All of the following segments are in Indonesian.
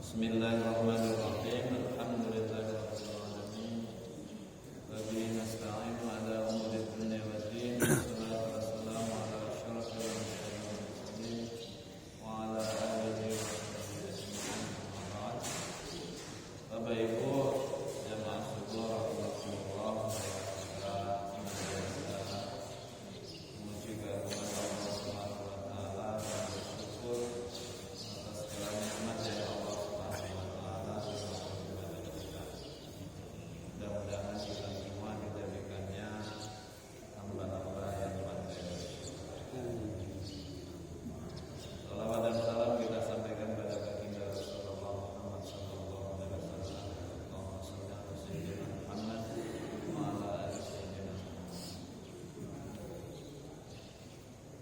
Bismillahirrahmanirrahim. Alhamdulillahirabbil alamin. Wa bihi nasta'inu ala umuri dunya waddin. Wassalatu wassalamu ala asyrafil mursalin wa ala alihi wa sahbihi ajma'in. Bapak Ibu jamaah syukur rahimakumullah, kita memuji kehadirat Allah Subhanahu wa taala dan bersyukur atas segala nikmat yang Allah mudah-mudahan kita semua dijadikannya hamba-hamba yang pandai. Salawat dan salam kita sampaikan pada baginda Rasulullah Muhammad sallallahu alaihi wasallam. Allahumma shalli ala sayyidina Muhammad wa ala ali sayyidina Muhammad.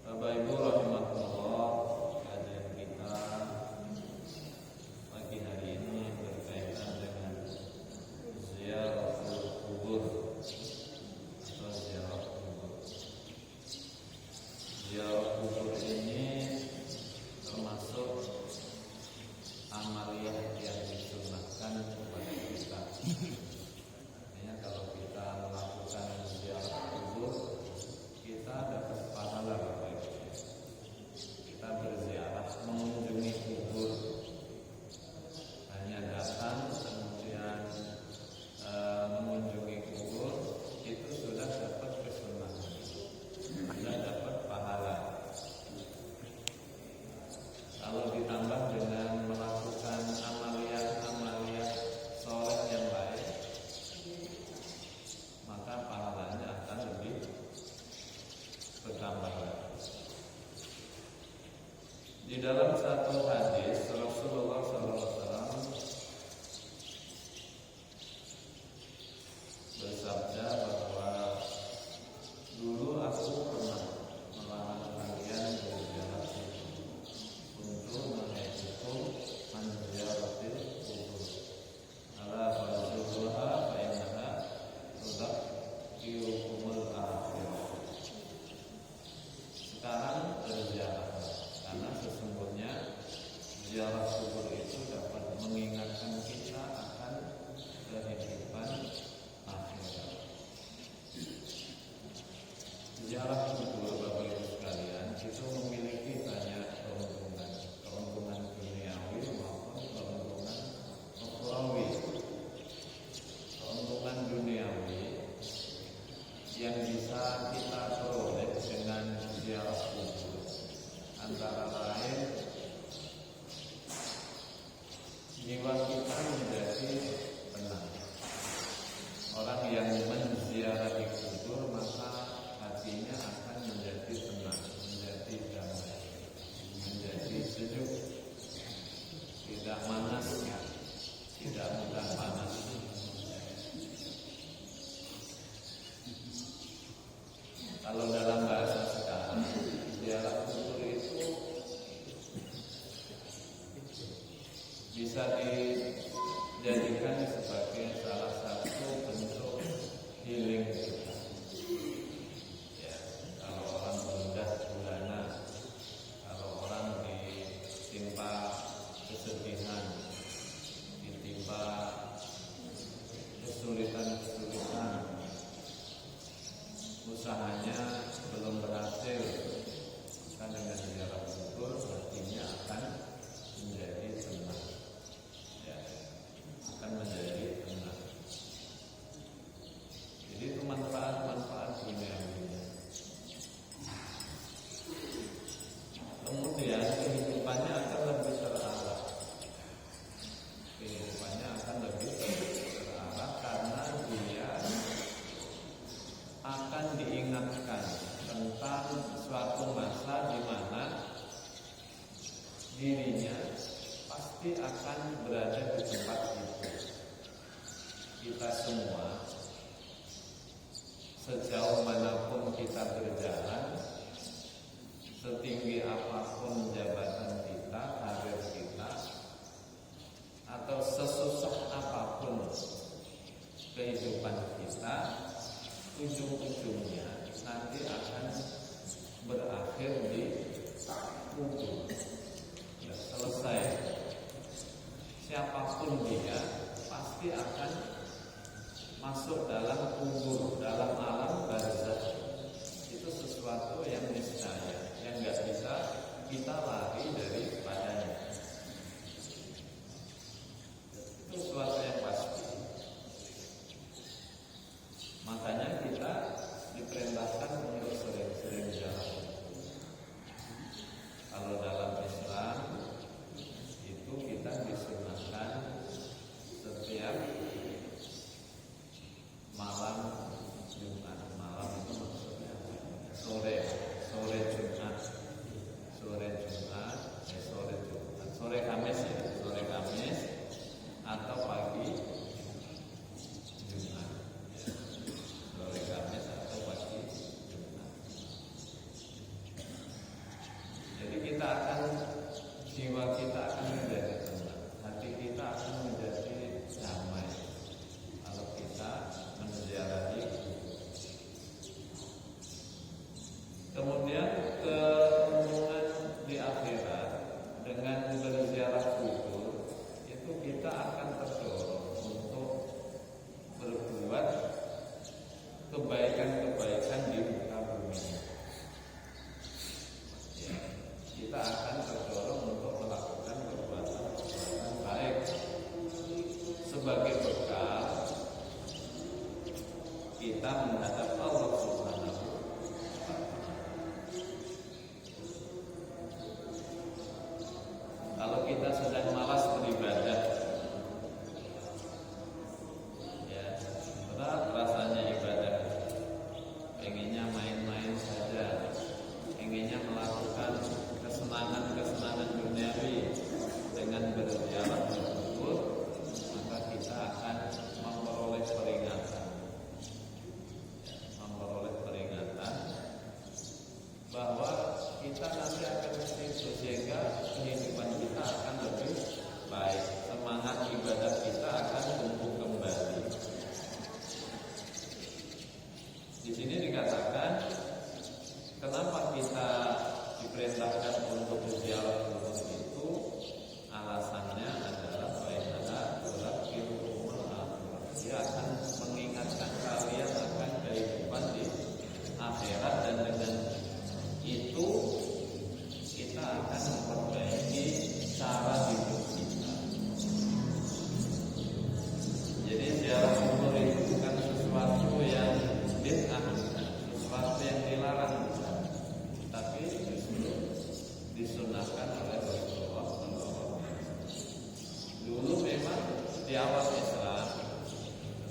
Bapak Ibu rahimakumullah, kajian kita pagi hari ini berkaitan dengan ziarah kubur atau ziarah kubur. Ziarah kubur ini termasuk amaliyah yang disunahkan kepada kita. Artinya kalau kita melakukan ziarah kubur, kita dapat pahala Bapak Ibu. Kita berziarah mengunjungi kubur, hanya datang kemudian mengunjungi kubur itu sudah dapat kesunahan, sudah dapat pahala. Kalau ditambah dengan melakukan amaliyah soleh yang lain, maka pahalanya akan lebih bertambah lagi. Di dalam satu hadis Rasulullah SAW bersabda bahwa dulu aku pernah melarang kalian berziarah untuk menghitung menziaratil kubur. Ala fazuha fa innaha tudzakirukumul akhir. Sekarang berziarah, karena sesungguhnya ziarah kubur itu dapat mengingatkan kita akan kehidupan akhirat. Ziarah kubur Bapak Ibu sekalian itu memiliki banyak keuntungan duniawi maupun keuntungan ukhrawi. Keuntungan duniawi yang bisa kita peroleh dengan ziarah kubur antara lain jiwa kita menjadi tenang. Orang yang menziarahi kubur maka hatinya akan menjadi tenang, menjadi damai, menjadi sejuk, tidak panas, tidak mudah panas. Kalau dalam bahasa sekarang, ziarah kubur itu bisa dijadikan sebagai salah satu bentuk healing kita. Ya, kalau orang gundah gulana, kalau orang ditimpa kesedihan, ditimpa kesulitan, usahanya belum berhasil, maka dengan ziarah kubur hatinya akan menjadi tenang. Ya, akan menjadi tenang. Jadi itu manfaat duniawinya. Kemudian kehidupannya akan lebih terarah. Karena dia akan diingatkan tentang suatu masa di mana dirinya pasti akan berada di tempat itu. Kita semua, sejauh manapun kita berjalan, setinggi apapun jabatan kita, karir kita, atau sesusah apapun kehidupan kita, ujung-ujungnya nanti akan berakhir di kubur. Selesai. siapapun dia pasti akan masuk dalam kubur, dalam alam barzakh. Itu sesuatu yang niscaya, yang nggak bisa kita lari daripadanya. Itu sesuatu yang pasti. Makanya kita diperintahkan untuk sering-sering jalan. Kalau dalam Islam itu kita disunahkan setiap malam Jumat. Malam itu maksudnya sore Jumat, sore Kamis ya, sore Kamis atau pagi Jumat. Ya. Sore Kamis atau pagi Jumat. Jadi kita akan, jiwa kita akan menjadi tenang, hati kita akan menjadi damai kalau kita menziarahi. Kemudian keuntungan di akhirat dengan berziarah kubur itu kita akan terdorong untuk berbuat kebaikan-kebaikan di muka bumi. Ya, kita akan terdorong untuk melakukan perbuatan baik sebagai bekal kita menghadap Allah Subhanahu wa Ta'ala. Kalau kita sedang malas beribadah, ya berat rasanya ibadah, pengennya main-main saja, pengennya melakukan kesenangan-kesenangan duniawi dengan berziarah ke kubur, maka kita akan memperoleh peringatan bahwa kita nanti akan begitu, sehingga kehidupan kita akan lebih baik, semangat ibadah kita akan tumbuh kembali. Di sini dikatakan kenapa kita diperintahkan untuk berziarah kubur itu, alasannya adalah baiklah tulaqqirul akhirah. Dia akan mengingatkan kalian akan kehidupan di akhirat, dan dengan itu kita akan memperbaiki cara hidup kita. Jadi ziarah kubur itu bukan sesuatu yang bid'ah, sesuatu yang dilarang, tapi justru disunahkan oleh Rasulullah SAW. Dulu memang di awal Islam,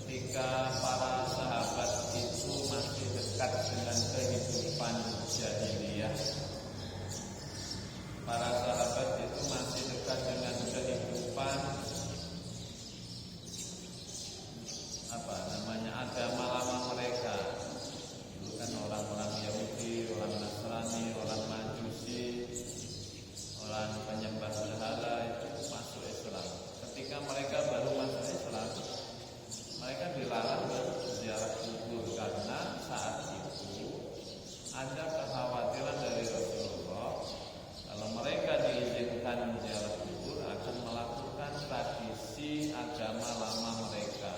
ketika para sahabat itu masih dekat dengan kehidupan jahiliyah, para sahabat itu masih dekat dengan kehidupan agama lama mereka. Dulu kan orang-orang Yahudi, orang Nasrani, orang Majusi, orang penyembah berhala itu masuk Islam. Ketika mereka baru masuk Islam, mereka dilarang berziarah kubur karena saat itu ada kekhawatiran dari Rasulullah kalau mereka diizinkan ziarah kubur akan melakukan tradisi agama lama mereka,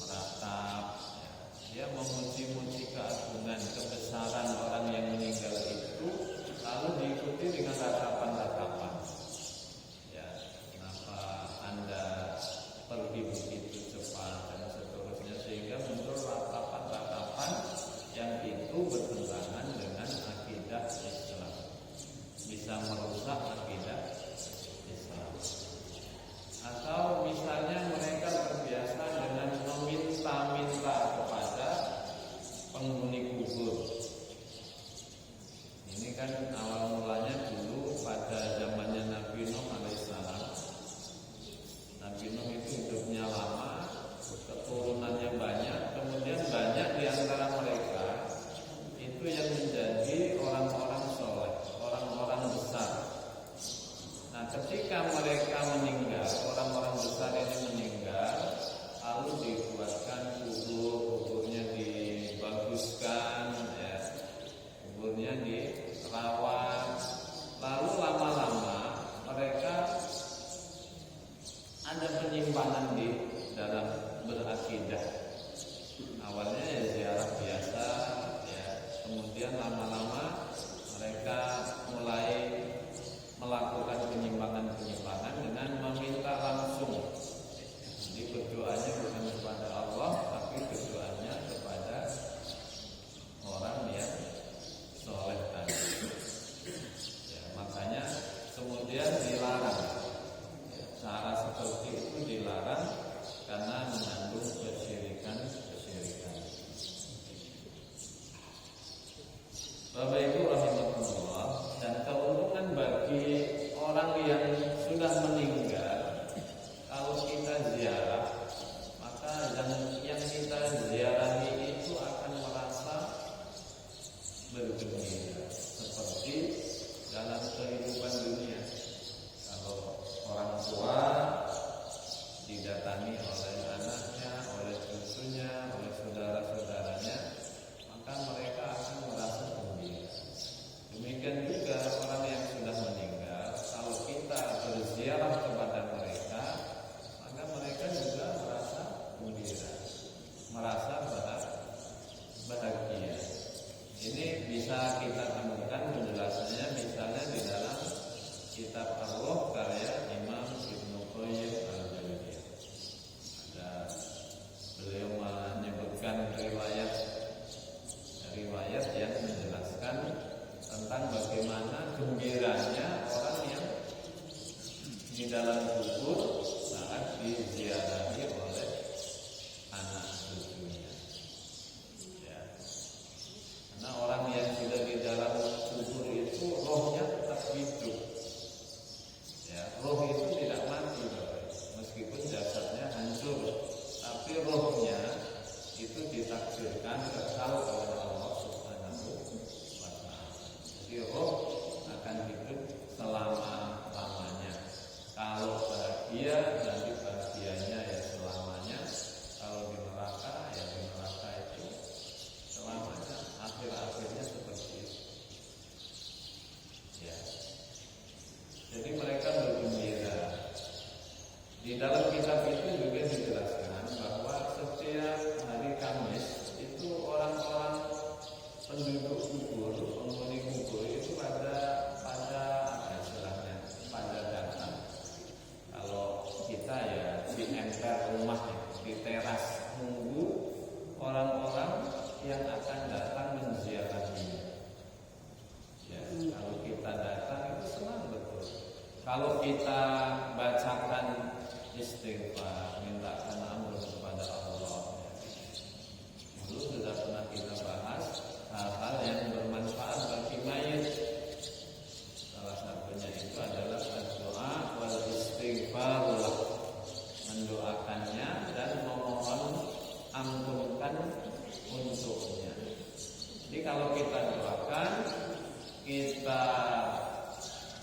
meratap, dia memuji-muji keagungan, kebesaran orang yang meninggal itu, lalu diikuti dengan ratapan-ratapan. Ya, kenapa Anda pergi begitu cepat dan seterusnya, sehingga muncul ratapan-ratapan yang itu bertentangan dengan akidah Islam, bisa merusak akidah Islam. Atau misalnya mereka terbiasa dengan meminta-minta kepada penghuni kubur. Ini kan awal mulanya dulu pada zamannya Nabi Nuh alaihissalam. Nabi Nuh itu hidupnya lama, keturunannya banyak, kemudian banyak di antara mereka itu yang menjadi orang-orang soleh, orang-orang besar. Nah, ketika mereka meninggal, orang-orang besar ini meninggal, lalu dibuatkan kuburnya dibaguskan, ya, kuburnya dirawat, lalu lama-lama mereka penyimpangan-penyimpangan dengan meminta langsung. Jadi berdoanya bukan kepada Allah, tapi berdoanya kepada orang yang soleh tadi. Ya, makanya kemudian dilarang. Ya, cara seperti itu dilarang karena mengandung kesyirikan. Bapak Ibu rahimahullah, dan keuntungan bagi orang yang sudah meninggal, kalau kita ziarah, maka yang kita ziarahi itu akan merasa bergembira seperti dalam kehidupan dunia. Kalau orang tua didatangi oleh anaknya, oleh cucunya, oleh saudara-saudaranya, maka mereka akan merasa gembira. Demikian juga orang yang sudah meninggal, kalau kita berziarah kepada mereka, maka mereka juga merasa gembira, merasa bahagia. Ini bisa kita temukan penjelasannya misalnya di dalam kitab Ar-Ruh karya Imam Ibnu Qayyim Al-Jauziyah. Beliau menyebutkan riwayat yang menjelaskan tentang bagaimana gembiranya orang yang di dalam kubur saat diziarahi oleh anak cucunya. Ya. Karena orang yang sudah di dalam kubur itu rohnya tetap hidup. Ya, roh itu tidak mati, meskipun jasadnya hancur, tapi rohnya itu ditakdirkan kekal oleh Allah Subhanahu wa Ta'ala. Jadi roh akan hidup selama-lamanya. Kalau bahagia, nanti bahagianya ya selamanya. Kalau di neraka, ya di neraka itu selamanya. Akhir-akhirnya seperti itu. Ya. Jadi mereka bergembira. Di dalam kitab itu juga dijelaskan bahwa setiap hari Kamis itu orang-orang penduduk kubur, penghuni kubur itu pada apa istilahnya, pada datang. Kalau kita ya di emper rumahnya, di teras nunggu orang-orang yang akan datang menziarahinya. Ya, kalau kita datang itu senang betul. Kalau kita bacakan istighfar, mintakan ampun kepada Allah. Dulu sudah pernah kita bahas hal-hal yang bermanfaat bagi mayit. Salah satunya itu adalah doa wal istighfar, mendoakannya dan memohon ampunkan untuknya. Jadi kalau kita doakan, kita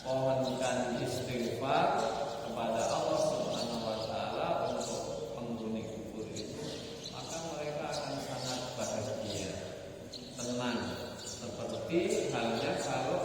mohonkan istighfar kepada Allah Subhanahu wa Ta'ala untuk penghuni kubur itu, maka mereka akan sangat bahagia, tenang, seperti halnya kalau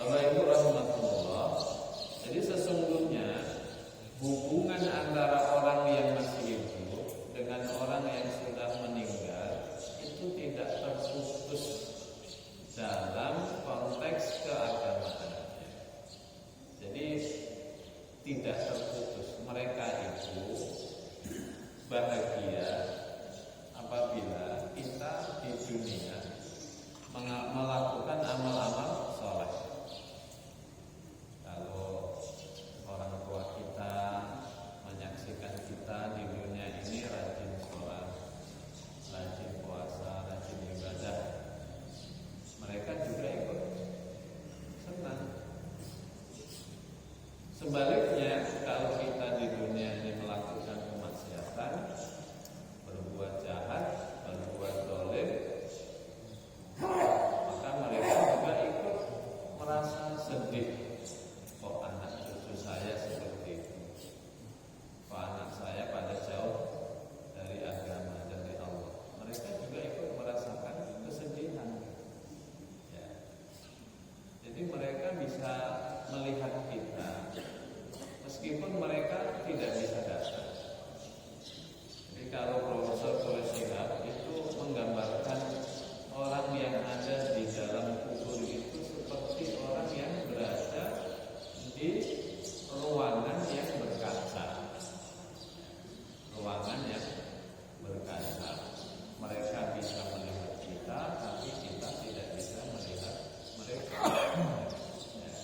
Bapak Ibu rahmatullah, jadi sesungguhnya hubungan antara orang yang masih hidup dengan orang yang sudah meninggal itu tidak terputus dalam konteks keagamaan. Jadi tidak terputus. Mereka itu bahagia apabila kita di dunia melakukan amal-amal soleh. Kalau orang tua kita menyaksikan kita di dunia ini rajin sholat, rajin puasa, rajin ibadah, mereka juga ikut senang. Sebaliknya, kalau kita di dunia ini melakukan kemaksiatan, berbuat jahat, berbuat zalim, maka mereka juga ikut merasa sedih. Kok anak cucu saya seperti itu? Kok anak saya pada jauh dari agama, dari Allah? Mereka juga ikut merasakan kesedihan. Ya. Jadi mereka bisa melihat kita meskipun mereka tidak bisa datang. Jadi kalau Profesor Shihab itu menggambarkan orang yang ada di dalam kubur itu seperti orang yang berada di ruangan yang berkaca. Ruangan yang berkaca. Mereka bisa melihat kita, tapi kita tidak bisa melihat mereka. Ya.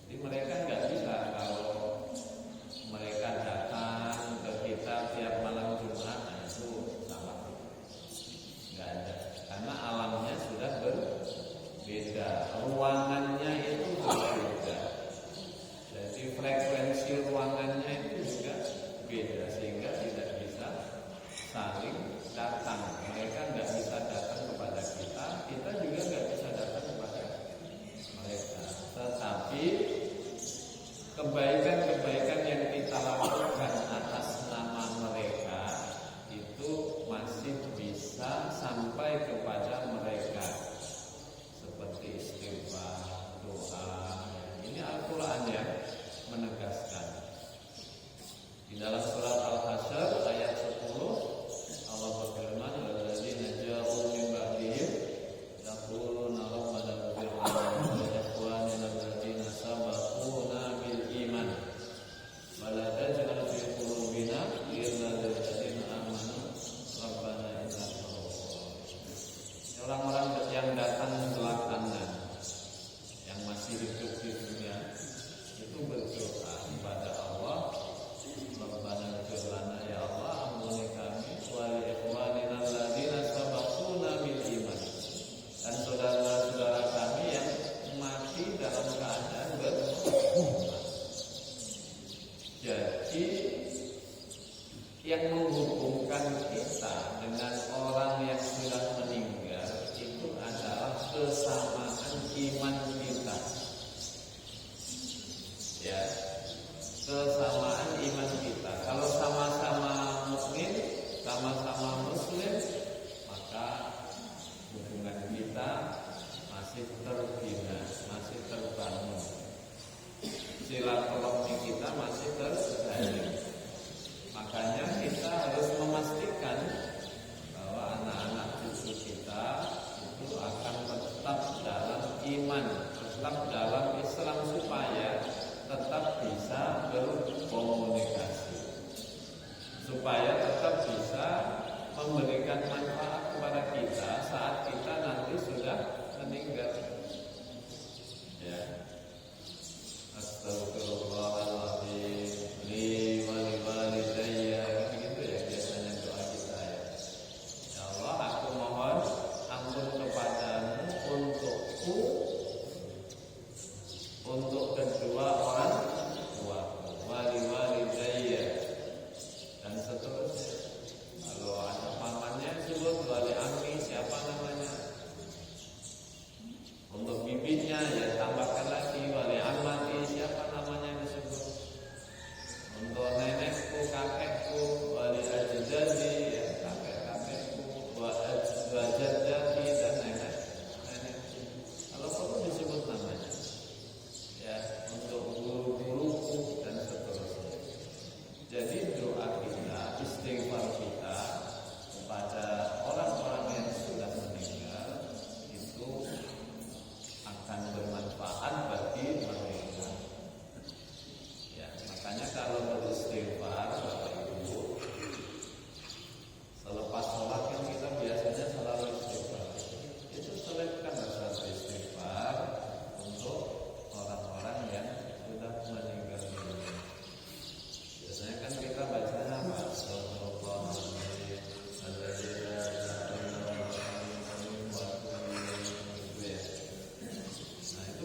Jadi mereka nggak bisa kalau mereka datang ke kita tiap malam Jumat, itu salah. Nggak ada, karena alamnya sudah berbeda, ruangannya itu berbeda. Jadi frekuensi ruangannya itu juga beda, sehingga tidak bisa saling datang. Mereka nggak bisa datang kepada kita, kita juga nggak bisa datang kepada mereka. Tetapi kebaikan-kebaikan yang kita lakukan atas nama mereka itu masih bisa sampai kepada mereka, seperti istighfar, doa. Ini Al-Quran yang menegaskan. Di dalam surat Al-Hasyr ayat 10 Allah berfirman, "Walladzina ja'u min ba'dihim yaquluna rabbana ighfir lana wa li ikhwanina alladzina sabaquna bil iman wa la taj'al fi qulubina ghillan lil ladzina amanu rabbana innaka ra'ufur rahim." Orang-orang yang datang belakangan yang masih hidup di dunia itu berdoa kepada Allah, Rabbana ighfir lana, ya Allah ampuni kami, wa li ikhwanina alladzina sabaquna bil iman, dan saudara-saudara kami yang mati dalam keadaan beriman. Jadi yang menghubungkan kita dengan orang yang sudah meninggal itu adalah kesamaan iman kita. Ya, kesamaan iman kita. Kalau sama-sama mukmin, sama-sama muslim, maka hubungan kita masih terbina, masih terbangun. Silaturahmi kita masih terjalin. Makanya kita harus memastikan bahwa anak-anak cucu kita itu akan tetap dalam iman, tetap dalam Islam, supaya tetap bisa berkomunikasi, supaya tetap bisa memberikan manfaat kepada kita saat kita nanti sudah meninggal. Ya. Astagfirullahaladzim li wa li walidayya, begitu ya biasanya doa kita ya. Ya Allah, aku mohon ampun kepadamu untukku, untuk kedua orang tuaku, wali walidayya, dan seterusnya. Kalau ada pamannya sebut wali ammi, siapa namanya? Untuk bibinya ya tambahkan lagi wali ammati, siapa namanya disebut. Untuk nenekku, kakekku, wali ajdadi, ya kakek-kakekku, wali ajdadi, dan nenekku. Kalau perlu disebut namanya.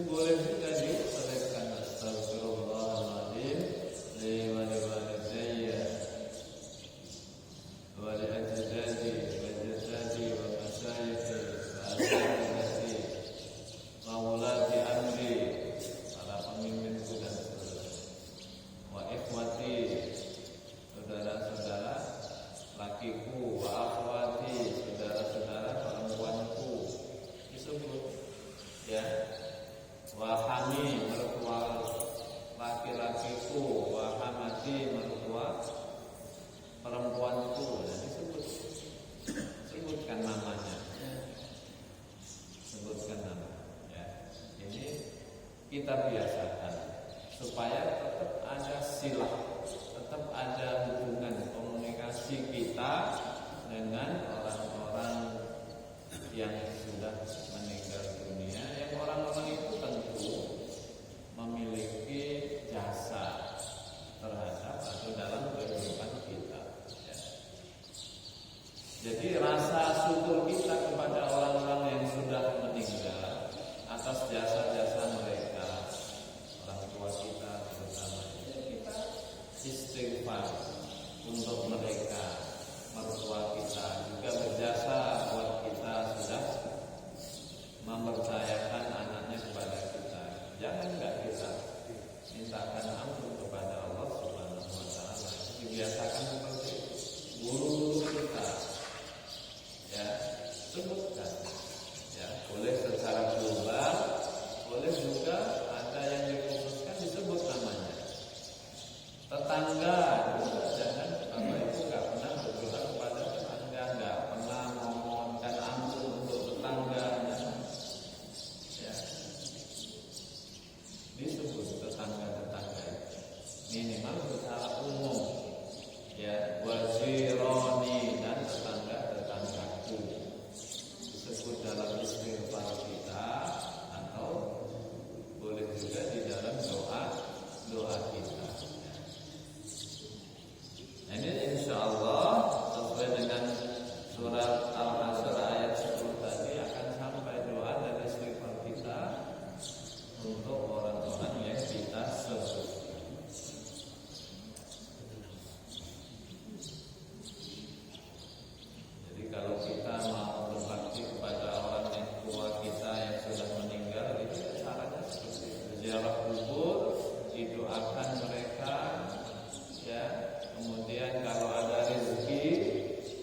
boleh juga diucapkan astagfirullahaladzim li wa li walidayya wa li ajdadi wa jaddadi wa masyayikhi wa asatidati wa ulati amri, para pemimpinku dan wa ikhwati, saudara-saudara lakiku, wa akhwati, saudara-saudara perempuanku, disebut ya. Wa hami, mertua laki-lakiku, wa hamati, mertua perempuanku, nah, sebutkan namanya, sebutkan nama ya. Ini kita biasakan supaya tetap ada silah, tetap ada hubungan komunikasi kita dengan orang-orang yang sudah meninggal dunia, yang orang-orang itu tentu memiliki jasa terhadap atau dalam kehidupan kita ya. Jadi rasa syukur kita kepada orang-orang yang sudah meninggal atas jasa-jasa mereka, orang tua kita terutama, kita istighfar untuk mereka. Mertua kita juga berjasa buat kita, sudah mempercayakan anaknya kepada kita. Jangan enggak kita mintakan ampun kepada Allah Subhanahu wa taala. Dibiasakan seperti itu. Guru-guru kita ya, sebutkan ya, boleh secara global, boleh juga ada yang dikhususkan disebut namanya. Tetangga juga jangan, Bapak Ibu enggak pernah berdoa kepada tetangga, enggak pernah memohonkan ampun untuk tetangganya ya. Disebut tetangga-tetangga minimal secara umum ya, wajironi, dan tetangga-tetanggaku disebut dalam istighfar kita, atau boleh juga di dalam doa kita. Nah, ini insyaallah sesuai dengan surat Al-Hasyr ayat 10 tadi akan sampai doa dan istighfar kita untuk orang-orang yang kita sebut. Jadi kalau kita mau berbakti kepada orang yang tua kita yang sudah meninggal, itu caranya seperti itu. Ziarah kubur, didoakan mereka ya. Kemudian kalau ada rezeki,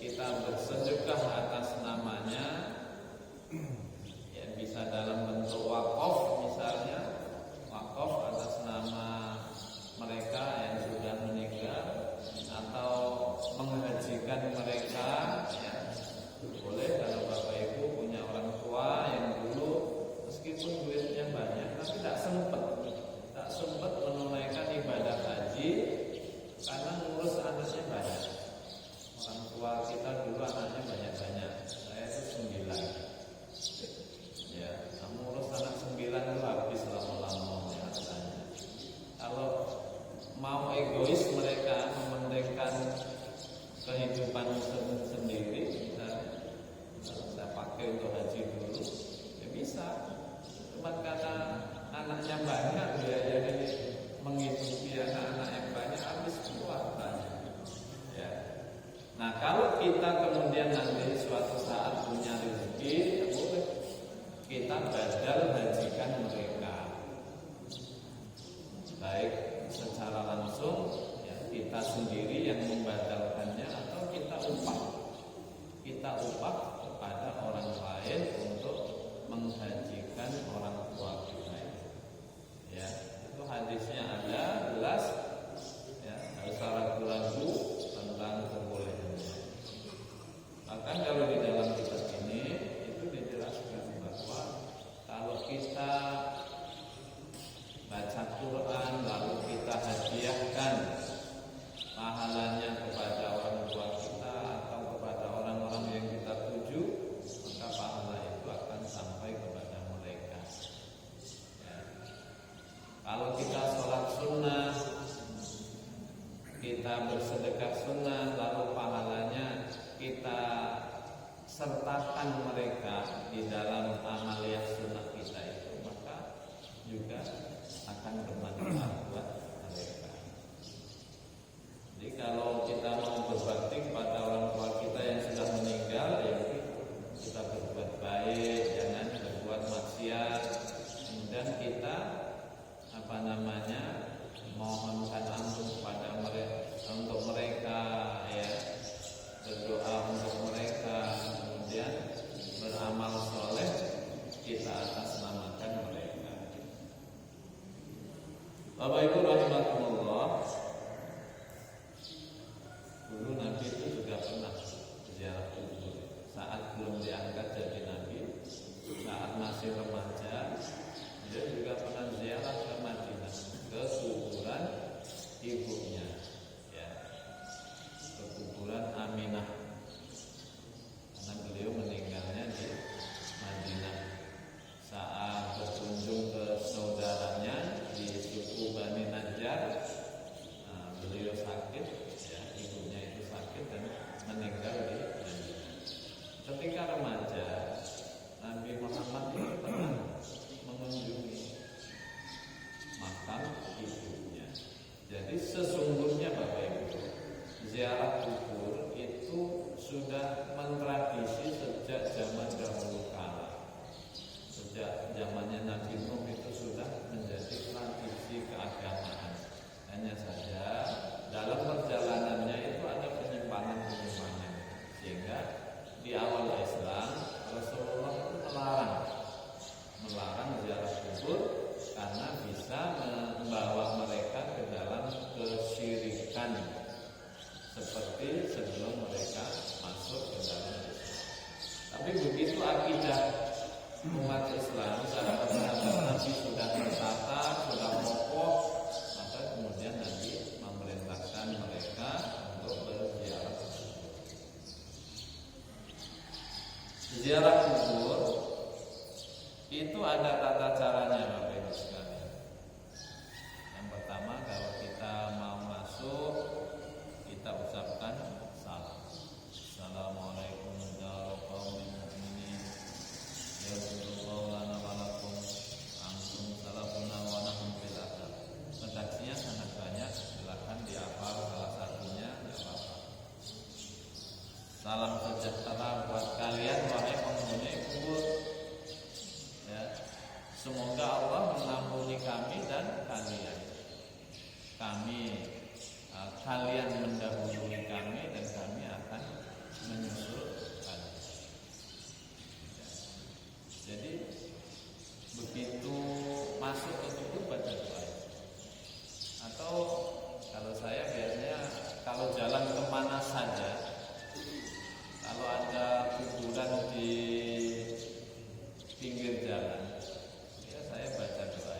kita bersedekah atas namanya ya, bisa dalam bentuk wakaf misalnya, wakaf atas nama mereka yang sudah meninggal, atau menghajikan mereka ya. Boleh kalau Bapak Ibu punya orang tua yang dulu meskipun duitnya banyak tapi tak sempat menunaikan ibadah haji karena ngurus anaknya banyak. Orang tua kita dulu anaknya banyak-banyak. Saya itu 9 ya, ngurus anak 9 itu habis lama-lama hartanya. Kalau mau egois mereka mementingkan kehidupan sendiri, misalnya saya pakai untuk haji dulu ya bisa, cuma karena anaknya banyak biaya ini menghidupi anak-anak yang banyak, habis hartanya ya. Nah kalau kita kemudian nanti suatu saat punya rezeki, ya boleh kita badal hajikan mereka, baik secara langsung ya, kita sendiri yang membadalkannya, atau kita upah kepada orang lain untuk menghajikan orang tua kita itu ya. Itu hadisnya ada jelas ya, tidak usah ragu-ragu tentang kebolehannya. Bahkan kalau di dalam kitab ini itu dijelaskan bahwa kalau kita baca Quran lalu kita hadiahkan pahalanya kepada orang tua kita atau kepada orang-orang yang kita tuju, maka pahala itu akan sampai kepada mereka ya. Kalau kita sholat sunnah, kita bersedekah sunnah, lalu pahalanya kita sertakan mereka di dalam amaliyah sunnah kita itu, maka mohonkan ampun kepada mereka, untuk mereka, ya, berdoa untuk mereka, kemudian beramal soleh, kita atasnamakan mereka. Bapak Ibu rahimakumullah, dulu Nabi itu juga pernah ziarah kubur saat belum diangkat jadi Nabi, saat masih remaja. Dia juga pernah ziarah ke Madinah, ke kuburan ibunya, ya, ke kuburan Aminah, karena beliau meninggalnya di Madinah. Saat berkunjung ke saudaranya di suku Bani Najjar, beliau sakit, ya, ibunya itu sakit dan meninggal di Madinah. Ketika remaja, Nabi Muhammad itu pernah mengunjungi makam ibunya. Jadi sesungguhnya Bapak Ibu, ziarah kubur itu sudah mentradisi sejak zaman dahulu kala. Sejak zamannya Nabi Nuh itu sudah menjadi tradisi keagamaan. Hanya saja dalam perjalanannya itu ada penyimpangan-penyimpangan, sehingga di awal Islam Rasulullah itu melarang ziarah kubur karena bisa membawa mereka ke dalam kesyirikan seperti sebelum mereka masuk ke dalam Islam. Tapi begitu akidah umat Islam, sahabat-sahabat Nabi sudah tertata, sudah kokoh, maka kemudian Nabi memerintahkan mereka untuk berziarah kubur. Ziarah kubur itu ada tata caranya Bapak Ibu sekalian. Yang pertama, kalau kita mau masuk, kita ucapkan salam. Assalamualaikum warahmatullahi wabarakatuh. Yaghfirullahu lana wa lakum, antum salafuna wa nahum fil athar. Redaksinya sangat banyak, silakan dihafal salah satunya, enggak apa-apa. Salam sejahtera buat kalian wahai penghuni kubur. Ya, semoga Allah mengampuni kami dan kalian. Kalian mendahului kami dan kami akan menyusul kalian. Jadi begitu masuk ke kubur baca doa. Atau kalau saya biasanya kalau jalan kemana saja, kalau ada kuburan di pinggir jalan, ya saya baca doa.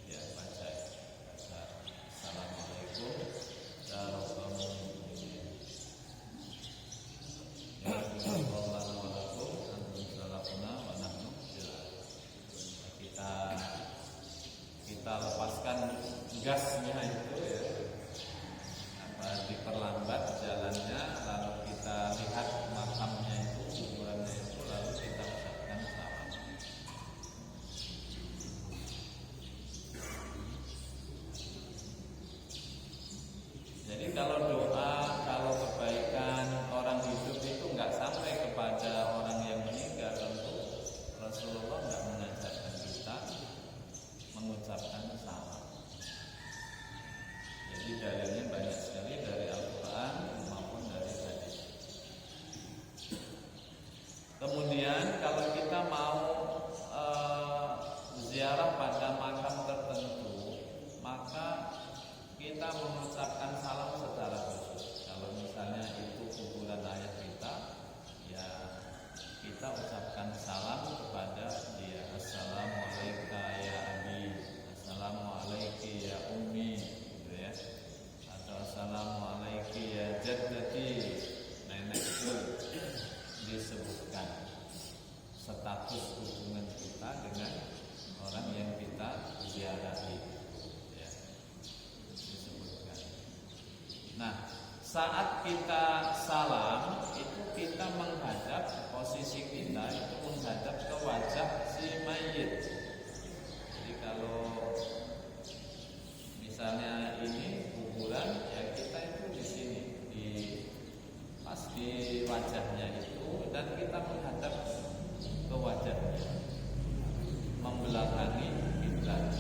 Ya, baca. Assalamualaikum warahmatullahi wabarakatuh. Kita lepaskan gasnya itu, ya, diperlambat jalannya, lalu kita lihat makamnya itu, kuburannya itu, lalu kita ucapkan salam. Jadi kalau doa, kalau kebaikan orang hidup itu nggak sampai kepada orang yang meninggal, tentu Rasulullah nggak mengajarkan kita mengucapkan salam. Jadi dalilnya banyak sekali dari Al-Quran maupun dari hadis. Kemudian kalau kita mau ziarah pada makam tertentu, maka kita mengucapkan salam secara khusus. Kalau misalnya itu kuburan ayah kita, ya kita ucapkan salam kepada dia. Assalamualaikum ya abi, assalamualaikum ya ummi, gitu ya. Atau assalamualaikum ya jaddati, nenekku. Disebutkan status hubungan kita dengan orang yang kita ziarahi, ya, disebutkan. Nah, saat kita salam itu kita menghadap, posisi kita itu menghadap ke wajah si mayit. Jadi kalau misalnya ini kuburan, ya kita itu di sini, pas di wajahnya itu, dan kita menghadap ke wajahnya, membelakangi kiblat.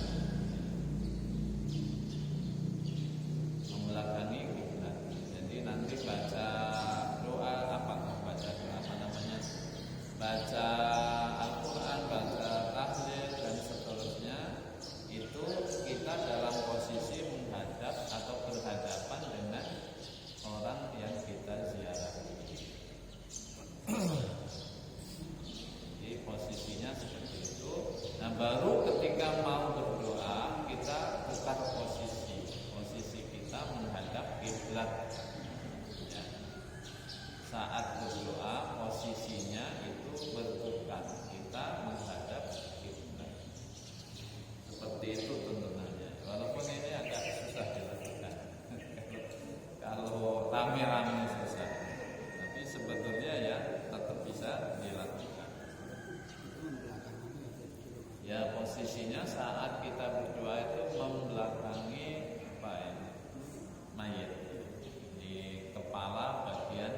ketika mau berdoa kita tukar posisi kita menghadap kiblat. Ya. Saat berdoa posisinya itu bertukar, kita menghadap kiblat. Seperti itu tuntunannya. Walaupun ini agak susah dilakukan. Kalau rame-rame susah, tapi sebetulnya ya tetap bisa dilakukan. Ya, posisinya saat kita berdoa itu membelakangi mayit di kepala bagian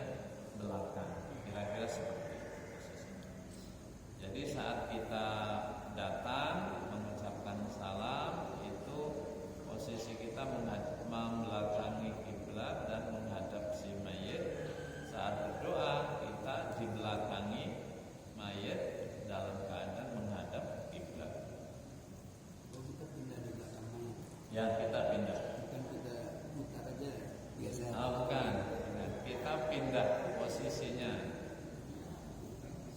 belakang, kira-kira seperti itu posisinya. Jadi saat kita datang mengucapkan salam itu posisi kita membelakangi kiblat dan menghadap si mayit. Saat berdoa kita di belakangi mayit dalam keadaan menghadap kiblat. Kita pindah di belakang mayit. Ya, kita pindah. Bukan kita mutar aja biasa. Bukan. Kita pindah posisinya.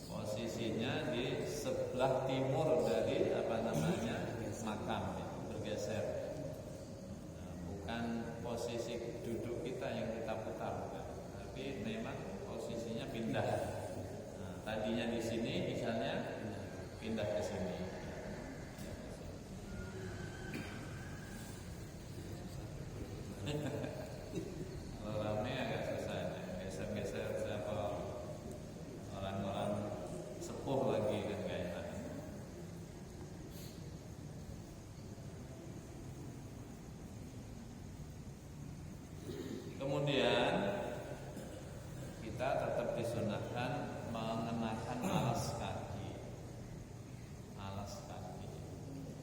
Posisinya di sebelah timur dari makam, bergeser. Bukan posisi duduk kita yang kita putar, bukan. Tapi memang posisinya pindah. Tadinya di sini, misalnya pindah ke sini. Kalau rame agak susah, geser-geser siapa orang-orang sepuh lagi kan gak enak. Kemudian kita tetap disunahkan mengenakan alas kaki.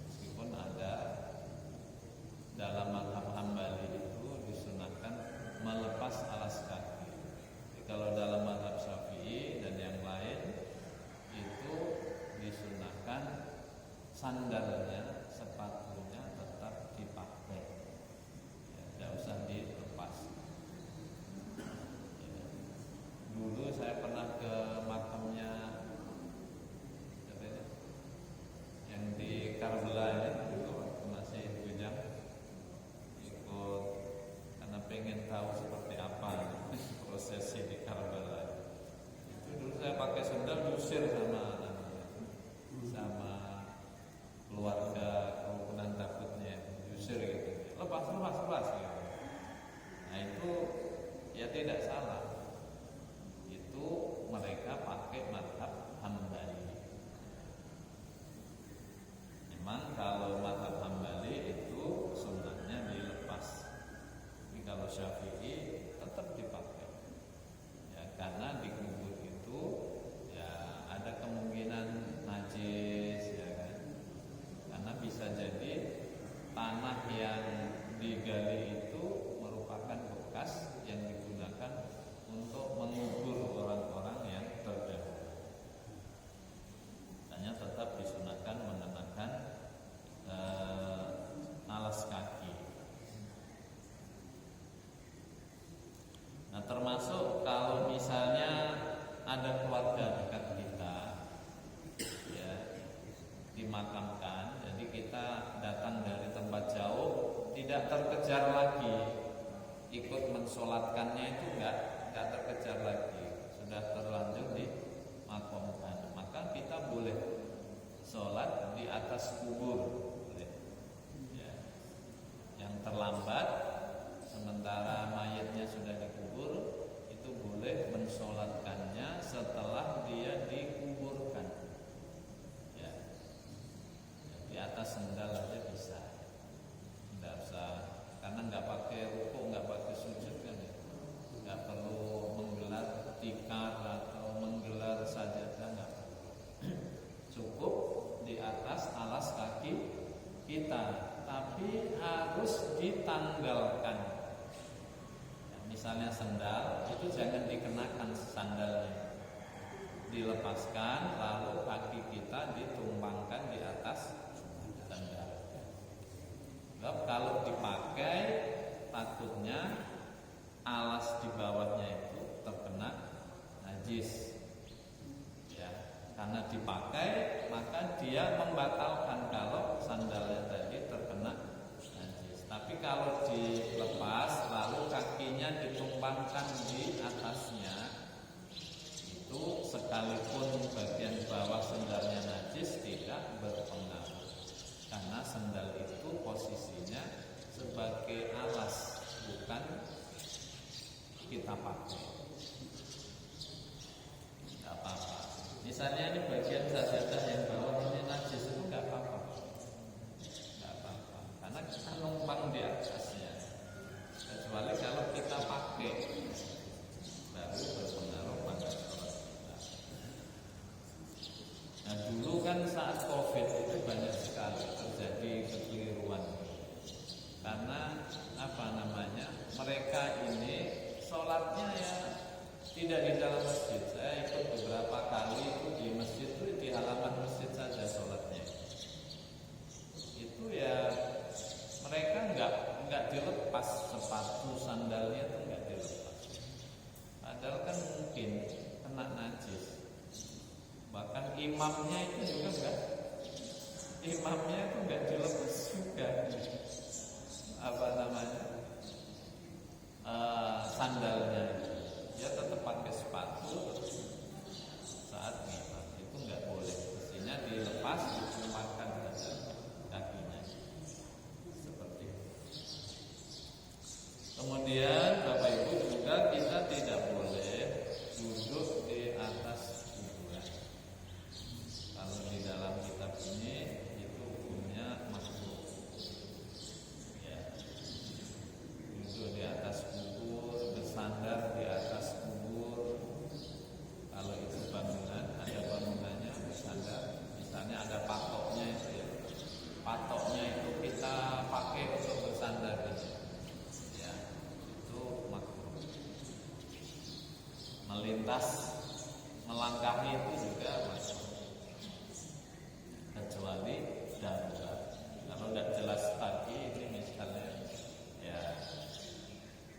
Meskipun ada dalam mazhab Hambali itu disunahkan melepas alas kaki. Jadi kalau dalam mazhab Syafi'i dan yang lain itu disunahkan sandalnya, sepatunya tetap dipakai. Tidak usah dilepas. Dulu saya pernah ke makamnya yang di Karbala ya, waktu masih bujang, ikut karena pengen tahu seperti apa prosesi di Karbala. Itu dulu saya pakai sandal diusir sama keluarga kerukunan takutnya, diusir gitu. Lepas gitu. Nah itu ya tidak salah. Itu mereka pakai mazhab Hambali. Memang kalau mazhab Hambali itu sunnahnya dilepas. Tapi kalau Syafi'i tetap dipakai. Ya karena di kubur itu ya ada kemungkinan najis ya kan. Karena bisa jadi tanah yang digali itu merupakan bekas yang digunakan untuk mengubur orang-orang yang terdahulu. Hanya tetap disunahkan mengenakan alas kaki. Nah, termasuk kalau misalnya ada keluarga dekat kita ya dimakamkan, jadi kita datang dari tempat jauh, tidak terkejar lagi ikut mensolatkannya, itu enggak terkejar lagi, sudah terlanjur dimakamkan, maka kita boleh sholat di atas kubur. Ya. Yang terlambat sementara mayatnya sudah dikubur itu boleh mensolatkannya setelah dia dikuburkan. Ya. Di atas sendal aja bisa. Tidak usah, karena nggak pakai rukuk, nggak pakai sujud kan ya. Nggak perlu menggelar tikar atau menggelar sajadah, nggak perlu. Cukup di atas alas kaki kita, tapi harus ditanggalkan. Ya, misalnya sendal itu jangan dikenakan sandalnya, dilepaskan lalu kaki kita ditumpangkan di atas sandal. Sebab kalau dipakai takutnya alas di bawahnya itu terkena najis. Ya, karena dipakai maka dia membatalkan kalau sandal bukan kita pakai, nggak apa-apa. Misalnya ini bagian sajadah yang bawah ini najis, itu nggak apa-apa, karena kita numpang di atasnya. Kecuali kalau kita pakai, baru berpengaruh pada sholat kita. Nah dulu kan saat COVID itu banyak sekali terjadi kekeliruan, karena mereka ini sholatnya ya tidak di dalam masjid. Saya ikut beberapa kali itu di masjid, itu di halaman masjid saja sholatnya. Itu ya mereka nggak dilepas sepatu sandalnya, itu nggak dilepas. Padahal kan mungkin kena najis. Bahkan imamnya itu juga nggak dilepas juga. Sandalnya dia tetap pakai sepatu saat imam, itu nggak boleh. Mestinya dilepas, dicumakan saja kakinya seperti itu. Kemudian Bapak Ibu juga kita tidak boleh duduk di atas kuburan. Kalau di dalam kitab ini itu hukumnya makruh. Ya, duduk di atas kubur, bersandar di atas kubur. Kalau itu bangunan, ada bangunannya bersandar. Misalnya ada patoknya itu ya. Patoknya itu kita pakai untuk bersandar ini. Ya, itu makruh. Melintas, melangkahi itu juga makruh. Kecuali darurat. Kalau tidak jelas tadi ini misalnya ya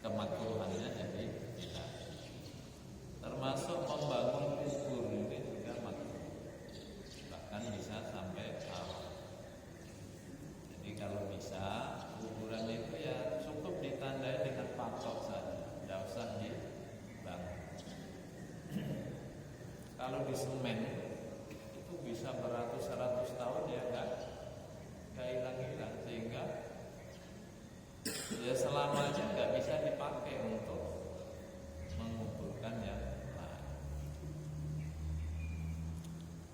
kemakruhannya jadi tidak. Termasuk membangun kubur ini juga makruh. Bahkan bisa sampai haram. Jadi kalau bisa kuburan itu ya cukup ditandai dengan patok saja, tidak usah dibangun. Kalau di semen itu bisa beratus-ratus tahun ya nggak hilang-hilang, sehingga ya selamanya nggak bisa dipakai untuk menguburkan yang lain.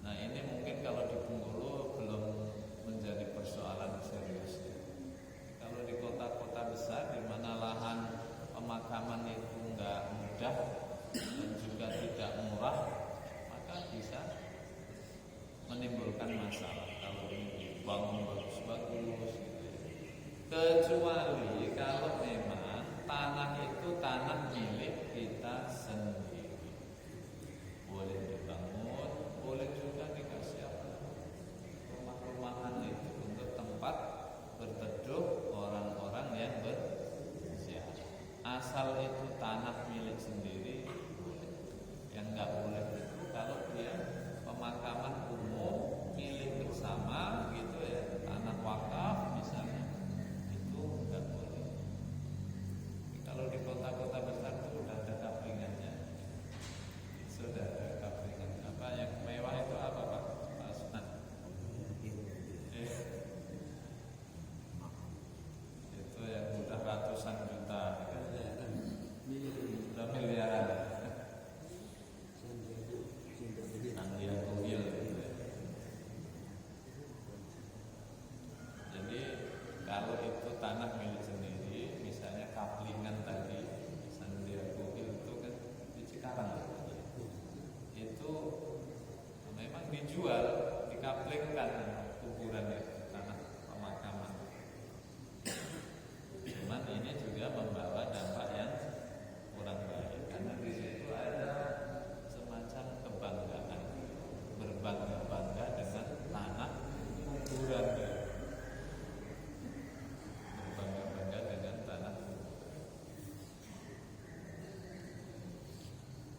Nah ini mungkin kalau di Bengkulu belum menjadi persoalan serius. Kalau di kota-kota besar di mana lahan pemakaman itu nggak mudah dan juga tidak murah, maka bisa menimbulkan masalah kalau ini dibangun bagus-bagus gitu ya. Kecuali kalau memang tanah itu tanah milik kita sendiri, boleh dibangun, boleh juga dikasih rumah-rumahan itu untuk tempat berteduh orang-orang yang berziarah. Asal itu tanah milik sendiri boleh. Yang nggak boleh itu kalau dia pemakaman umum milik bersama gitu ya, tanah wakaf misalnya, itu nggak boleh. Kalau di kota-kota besar itu sudah ada kaplingannya, sudah ada kaplingan. Apa yang mewah itu apa Pak Asnan? Itu yang udah ratusan juta, kan? Udah miliaran. Sandiaga Hill gitu ya. Jadi kalau itu tanah milik sendiri, misalnya kaplingan tadi Sandiaga Hill itu kan di Cikarang itu memang dijual, dikaplingkan kuburan itu, tanah pemakaman. Cuman ini juga membawa dampak yang kurang baik, karena di situ ada semacam kebanggaan, berbangga-bangga dengan tanah kuburan, berbangga-bangga dengan tanah kuburan.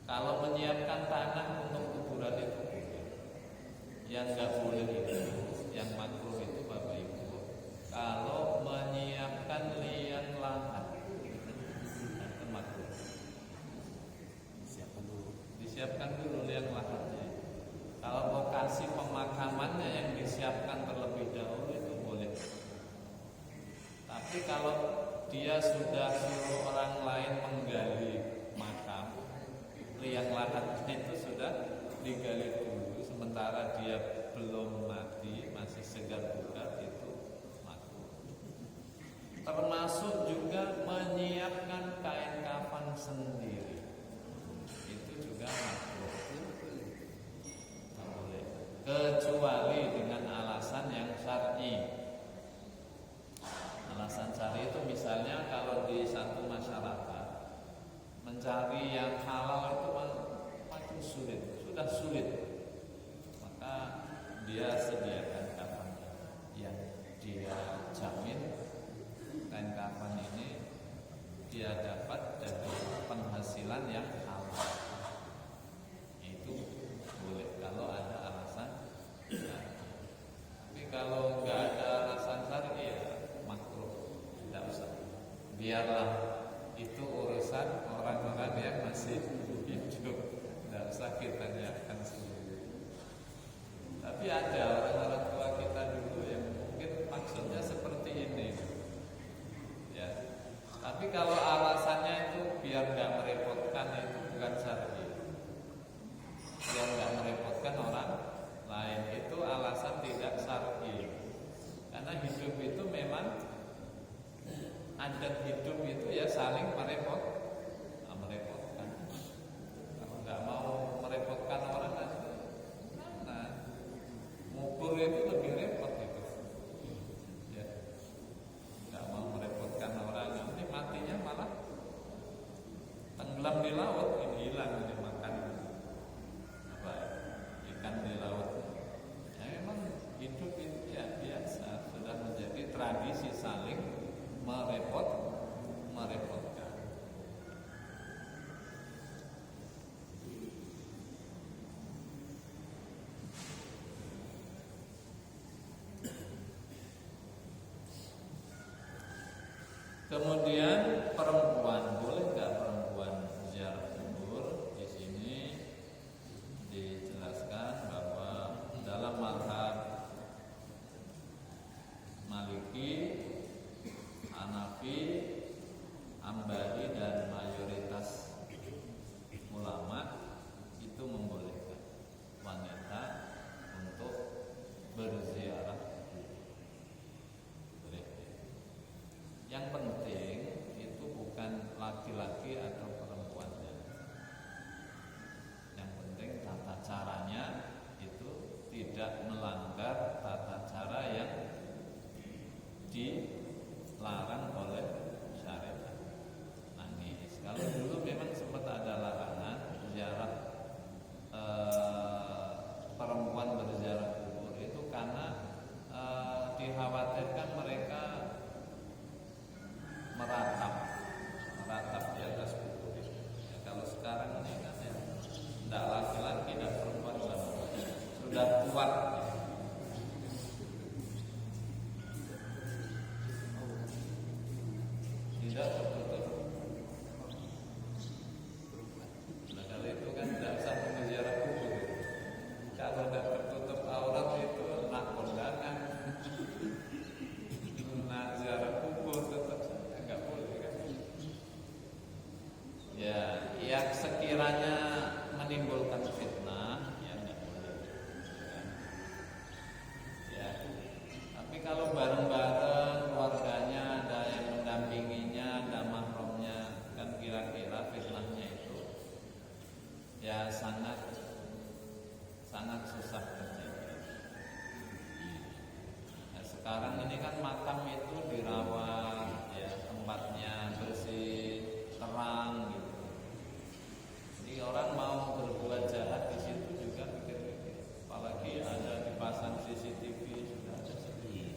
Kalau menyiapkan tanah untuk kuburan itu boleh. Yang nggak boleh itu, yang makruh itu Bapak Ibu, kalau menyiapkan liang lahat, itu makruh. Disiapkan dulu liang lahatnya. Kalau lokasi pemakamannya yang disiapkan terlebih dahulu itu boleh. Tapi kalau dia sudah suruh orang lain menggali makam, liang lahatnya itu sudah digali dulu, sementara dia belum mati, masih segar bugar, itu makruh. Termasuk juga menyiapkan kain kafan sendiri, itu juga makruh. Tak boleh, kecuali dengan alasan yang syar'i. Alasan syar'i itu misalnya kalau di satu masyarakat mencari yang halal itu makin sulit, sudah sulit, maka dia sediakan kafannya yang dia jamin kain kafan ini dia dapat dari penghasilan yang halal. Itu boleh kalau ada alasan syar'i. Tapi kalau nggak ada alasan syar'i ya makruh, tidak usah. Biarlah itu urusan orang-orang yang masih hidup, tidak usah kita nyiapkan sendiri. Tapi ada orang-orang tua kita dulu yang mungkin maksudnya seperti ini, ya. Tapi kalau alasannya itu biar nggak merepotkan, itu bukan syar'i. Biar nggak merepotkan orang lain, itu alasan tidak syar'i. Karena hidup itu memang adat hidup itu ya saling merepotkan. Kalau nggak mau merepotkan orang kan, nah, ngubur itu lebih repot itu. Ya, nggak mau merepotkan orang, nanti matinya malah tenggelam di laut, ini hilang ini makan apa ikan di laut. Ya, memang hidup itu ya biasa, sudah menjadi tradisi saling merepotkan. Kemudian perempuan, boleh nggak perempuan ziarah kubur? Di sini dijelaskan bahwa dalam mazhab Maliki, Hanafi, Hambali dan mayoritas ulama itu membolehkan wanita untuk berziarah. Boleh. Yang penting itu bukan laki-laki atau perempuannya. Yang penting tata caranya itu tidak melanggar tata cara yang dilarang oleh syariat. Nangis. Kalau dulu memang sempat ada larangan ziarah perempuan berziarah kubur itu karena dikhawatirkan mereka meratap di atas kubur itu. Ya, kalau sekarang ini kan ya tidak laki-laki dan perempuan sudah kuat. Tidak tertutup. Nah, kalau itu kan tidak usah menziarah kubur. Kalau tidak tertutup aurat itu nak kondangan, nak ziarah kubur tetap saja nggak boleh kan? Ya, yang sekiranya menimbulkan fitnah, ya nggak boleh. Ya, tapi kalau bareng-bareng keluarganya ada yang mendampinginya, ada mahramnya, kan kira-kira fitnahnya itu ya sangat susah terjadi. Nah, sekarang ini kan makam itu dirawat, ya tempatnya bersih, terang gitu. Jadi orang mau berbuat jahat di situ juga pikir-pikir. Apalagi ada dipasang CCTV, sudah ada sendiri.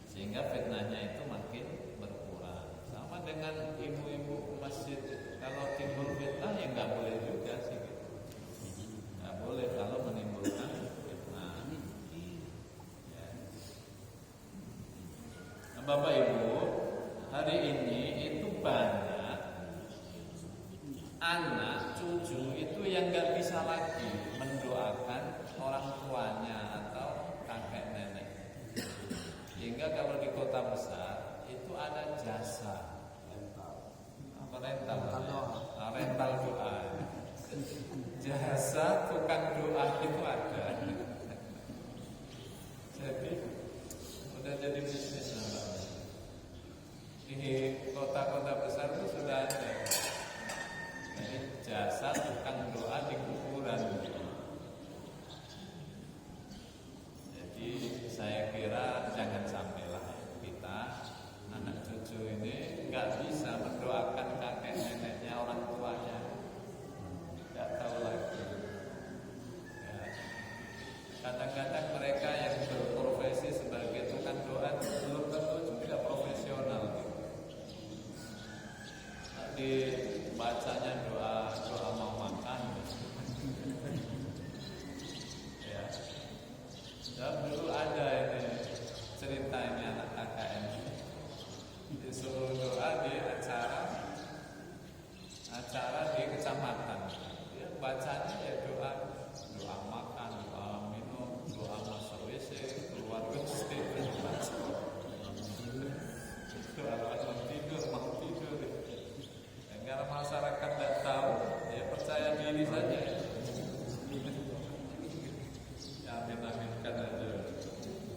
Sehingga fitnahnya itu makin berkurang. Sama dengan ibu-ibu masjid, kalau timbul fitnah ya nggak boleh juga sih gitu. Nggak boleh kalau menimbulkan fitnah. Ya. Nah, Bapak Ibu, hari ini itu banyak anak cucu itu yang nggak bisa lagi mendoakan orang tuanya atau kakek nenek. Sehingga kalau di kota besar jangan sampailah kita anak cucu ini nggak bisa mendoakan kakek neneknya, orang tuanya, nggak tahu lagi. Ya. Kadang-kadang mereka yang berprofesi sebagai tukang doa belum tentu juga profesional. Dibacanya doa mau makan. Ya. Dan dulu ada ini cerita ini anak KKN disuruh doa di acara di kecamatan. Dia bacanya ya doa makan, doa minum, doa masuk WC, keluar WC, doa mau tidur. Karena masyarakat tidak tahu, ya percaya diri saja. Ya amin-aminkan aja.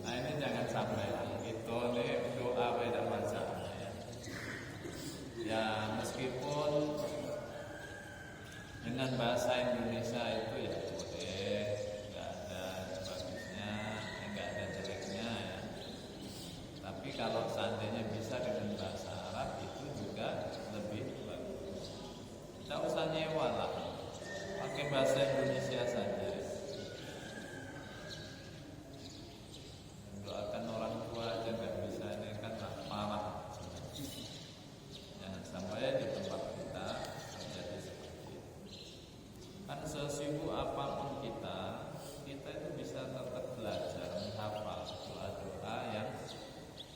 Nah ini jangan sampai itu nih doa beda bacaan ya. Ya meskipun dengan bahasa Indonesia itu ya boleh, nggak ada bagusnya, nggak ada jeleknya ya. Tapi kalau seandainya bisa dengan bahasa Arab itu juga lebih bagus. Tidak usah nyewa lah, pakai bahasa Indonesia saja. Doakan orang tua aja nggak bisa, ini kan malah. Jangan sampai di tempat kita terjadi seperti itu. Kan sesibuk apapun kita itu bisa tetap belajar menghafal doa-doa yang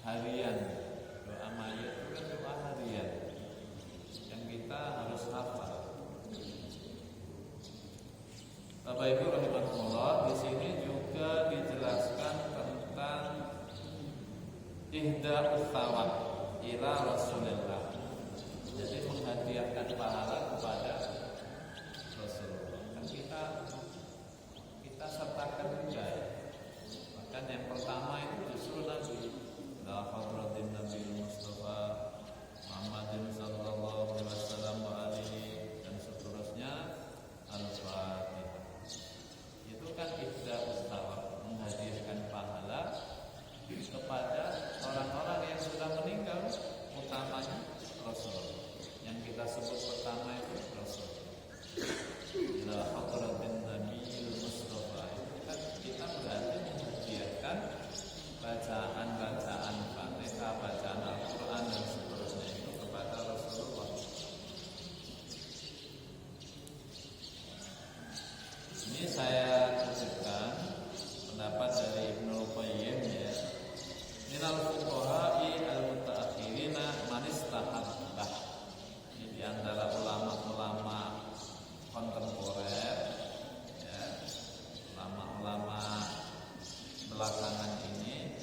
harian. Doa mayit itu kan doa harian yang kita harus hafal. Bapak Ibu rahimahullah, di sini juga dijelaskan tentang ihda'us thawab ila Rasulillah. Jadi menghadiahkan pahala kepada Rasulullah. Kan kita sertakan juga ya. Bahkan yang pertama itu justru Nabi. La hadratin Nabi Mustafa Muhammadin sallallahu alaihi wasallam wa alihi dan seterusnya Al-Fatihah. Itu kan ihda'us thawab, menghadiahkan pahala kepada orang-orang yang sudah meninggal, utamanya Rasulullah. Yang kita sebut pertama itu Rasulullah. La hadratin Nabi Mustafa, itu kan kita berarti menghadiahkan bacaan-bacaan Fatihah, bacaan Al-Quran dan seterusnya itu kepada Rasulullah. Ini saya kutipkan pendapat dari Ibnu Qayyim ya. Minal fuqaha'i al-mutaakhirina man istahabbah. Ini di antara ulama-ulama kontemporer ya, ulama-ulama belakangan ini,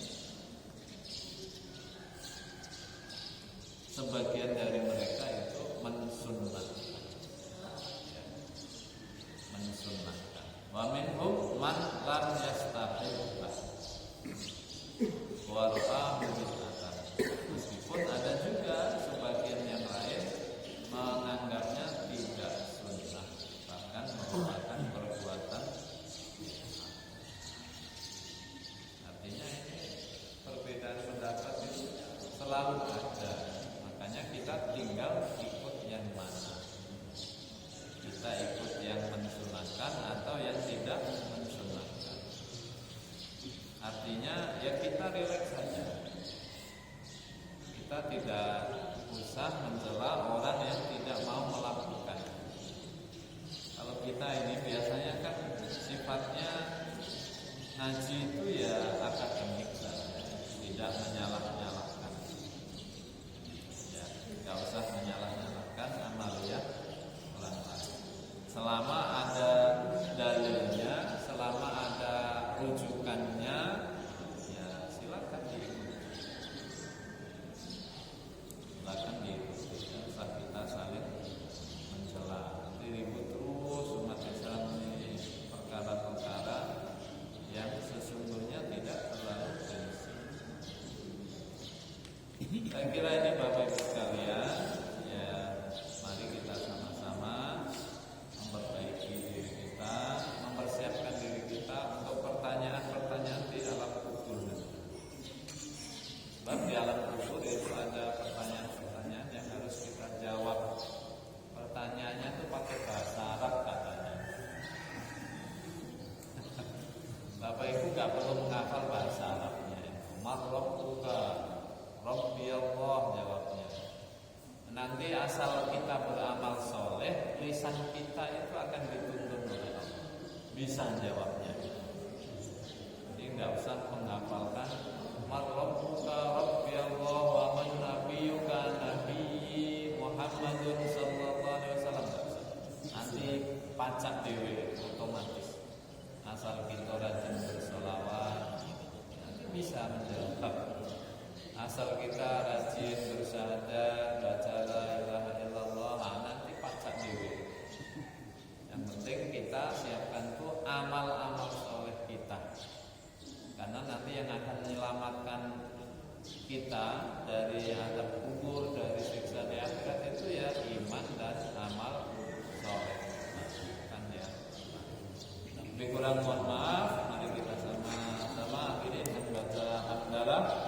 sebagian dari mereka itu mensunnahkan ya, mensunnahkan. Wa minhum man lam yastahibbah wa ra'a bid'atan. Meskipun ada juga sebagian yang lain menganggapnya tidak sunnah, bahkan merupakan perbuatan bid'ah. Artinya ini perbedaan pendapat itu selalu ada. Makanya kita tinggal ikut yang mana. Kita ikut yang mensunahkan atau yang tidak mensunahkan. Artinya ya kita rileks saja. Kita tidak usah mencela orang yang tidak mau melakukan. Kalau kita ini biasanya kan sifatnya ngaji itu ya akademik saja, tidak menyalah-nyalahkan. Ya, tidak usah menyalah-nyalahkan amaliyah orang lain. Selama ada dalilnya, selama ada rujukannya, ya silakan diikuti. Silakan diikuti. Tidak usah kita saling mencela. Nanti ribut terus umat Islam ini perkara-perkara yang sesungguhnya tidak terlalu penting. Saya kira ini Bapak Ibu sekalian, ya mari kita sama-sama memperbaiki diri kita, mempersiapkan diri kita untuk pertanyaan-pertanyaan di alam kubur. Sebab di alam kubur itu ada pertanyaan-pertanyaan yang harus kita jawab. Pertanyaannya itu pakai bahasa Arab katanya. Bapak Ibu gak perlu menghafal bahasa Arabnya. Man rabbuka? Rabbi Allah jawabnya. Nanti asal kita beramal soleh, lisan kita itu akan dituntun oleh Allah. Bisa jawabnya. Jadi nggak usah menghafalkan Man rabbuka? Rabbi Allah wa man nabiyuka nabi Muhammadun sallallahu alaihi wasallam. Nanti pacak dewe otomatis. Asal kita rajin bersolawat, nanti bisa menjawab. Asal kita rajin bersyahadat, baca la ilaha illallah, nanti pacak dewe. Yang penting kita siapkan tuh amal-amal soleh kita. Karena nanti yang akan menyelamatkan kita dari azab kubur, dari siksa di akhirat itu ya iman dan amal soleh. Kan ya. Lebih kurang mohon maaf. Mari kita sama-sama akhiri membaca hamdalah.